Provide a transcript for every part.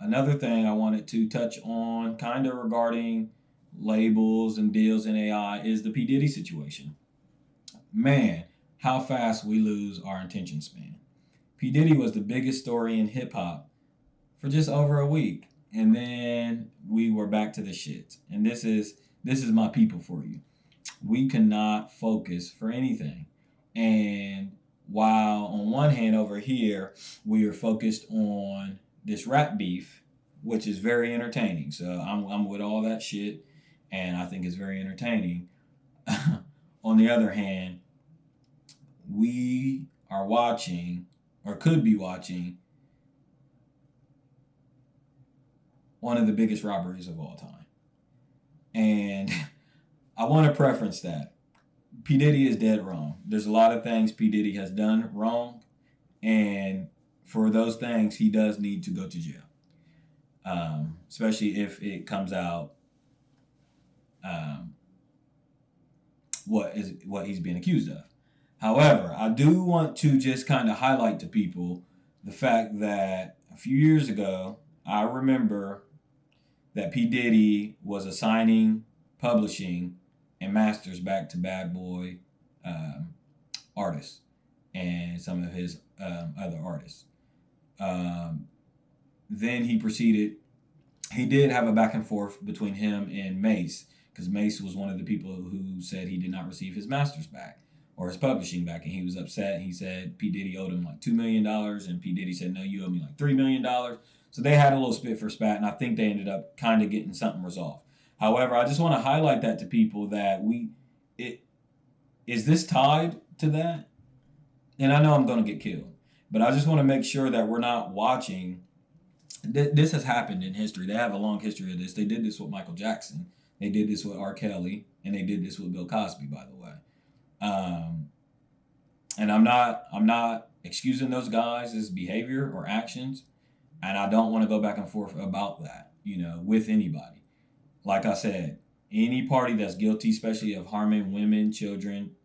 Another thing I wanted to touch on, kind of regarding labels and deals in AI, is the P. Diddy situation. Man, how fast we lose our attention span. P. Diddy was the biggest story in hip hop for just over a week. And then we were back to the shit. And this is my people for you. We cannot focus for anything. And while on one hand over here we are focused on this rap beef, which is very entertaining. So I'm with all that shit, and I think it's very entertaining. On the other hand, we are watching, or could be watching, one of the biggest robberies of all time. And I want to preference that. P. Diddy is dead wrong. There's a lot of things P. Diddy has done wrong. And for those things, he does need to go to jail. Especially if it comes out what he's being accused of. However, I do want to just kind of highlight to people the fact that a few years ago, I remember that P. Diddy was assigning publishing and masters back to Bad Boy artists and some of his other artists. Then he proceeded, he did have a back and forth between him and Mace, because Mace was one of the people who said he did not receive his masters back or his publishing back, and he was upset. He said P. Diddy owed him like $2 million, and P. Diddy said, no, you owe me like $3 million. So they had a little spit for spat, and I think they ended up kind of getting something resolved. However, I just want to highlight that to people that is this tied to that? And I know I'm going to get killed, but I just want to make sure that we're not watching. This has happened in history. They have a long history of this. They did this with Michael Jackson. They did this with R. Kelly, and they did this with Bill Cosby, by the way. And I'm not excusing those guys' behavior or actions, and I don't want to go back and forth about that, with anybody. Like I said, any party that's guilty, especially of harming women, children,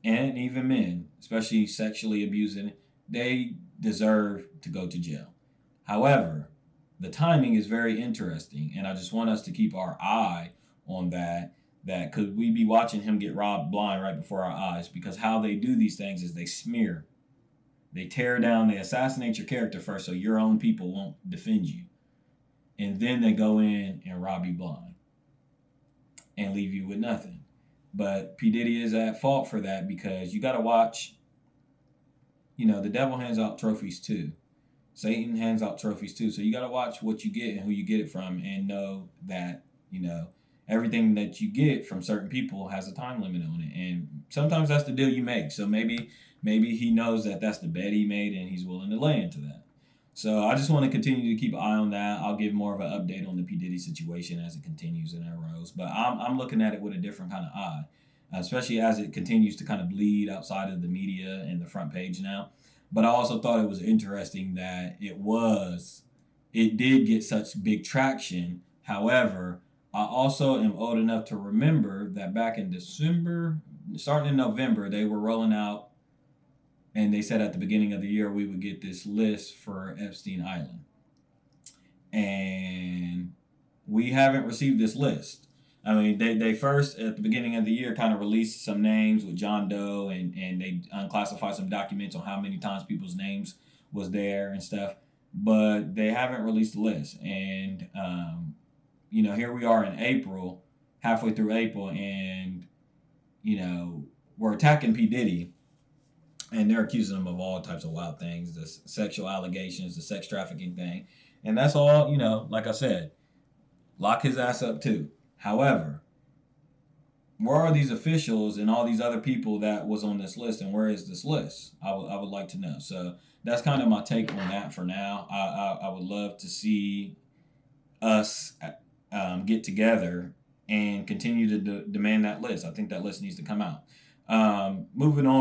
and even men, especially sexually abusing, they deserve to go to jail. However, the timing is very interesting, and I just want us to keep our eye on that could we be watching him get robbed blind right before our eyes, because how they do these things is they smear. They tear down, they assassinate your character first so your own people won't defend you. And then they go in and rob you blind and leave you with nothing. But P. Diddy is at fault for that, because you got to watch, the devil hands out trophies too. Satan hands out trophies too. So you got to watch what you get and who you get it from, and know that, everything that you get from certain people has a time limit on it. And sometimes that's the deal you make. So maybe he knows that that's the bet he made, and he's willing to lay into that. So I just want to continue to keep an eye on that. I'll give more of an update on the P. Diddy situation as it continues and arose. But I'm looking at it with a different kind of eye, especially as it continues to kind of bleed outside of the media and the front page now. But I also thought it was interesting that it did get such big traction. However, I also am old enough to remember that back in December, starting in November, they were rolling out, and they said at the beginning of the year we would get this list for Epstein Island. And we haven't received this list. I mean, they first, at the beginning of the year, kind of released some names with John Doe, and they unclassified some documents on how many times people's names was there and stuff. But they haven't released the list. And, here we are in April, halfway through April, and, we're attacking P. Diddy. And they're accusing him of all types of wild things, the sexual allegations, the sex trafficking thing. And that's all, like I said, lock his ass up too. However, where are these officials and all these other people that was on this list, and where is this list? I would like to know. So that's kind of my take on that for now. I would love to see us get together and continue to demand that list. I think that list needs to come out. Moving on.